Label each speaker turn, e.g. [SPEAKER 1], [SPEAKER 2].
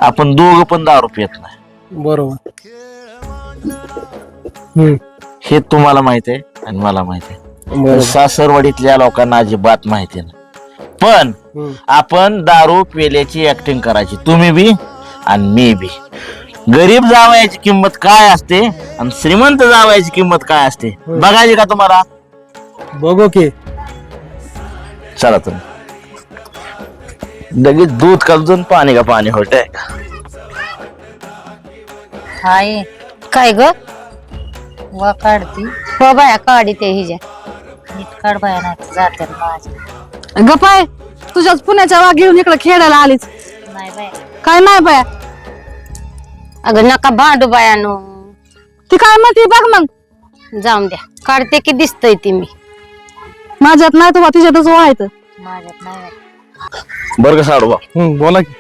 [SPEAKER 1] आपण दोघं पण दारू पित नाही.
[SPEAKER 2] बरोबर.
[SPEAKER 1] हे तुम्हाला माहित आहे आणि मला माहित आहे.
[SPEAKER 2] बरोबर.
[SPEAKER 1] सासरवाडीतल्या लोकांना अजिबात माहिती नाही. पण आपण दारू पिल्याची ऍक्टिंग करायची, तुम्ही बी आणि मी बी. गरीब जावयाची किंमत काय असते आणि श्रीमंत जावयाची किंमत काय असते बघायची का तुम्हाला?
[SPEAKER 2] बघू की.
[SPEAKER 1] चला तुम्ही लगेच दूध कलजून पाणी का पाणी होतंय.
[SPEAKER 3] हाय काय ग वा काढती हो बाया काढी ते हिच्या नीट काढ बाया नाही जाते माझ्या.
[SPEAKER 4] गपाय तुझ्याच पुण्याच्या वाघ घेऊन इकडे खेळायला आलीच.
[SPEAKER 3] नाही बाया
[SPEAKER 4] काय नाही बाया.
[SPEAKER 3] अगं नका भांडू बायानो.
[SPEAKER 4] ती काय म्हणते बघ मग.
[SPEAKER 3] जाऊन द्या काढते की दिसतय ती मी.
[SPEAKER 4] माझ्यात नाही तुला तिच्यातच व्हायचं.
[SPEAKER 3] माझ्यात नाही
[SPEAKER 1] बरं का साडूबा?
[SPEAKER 2] बोला की.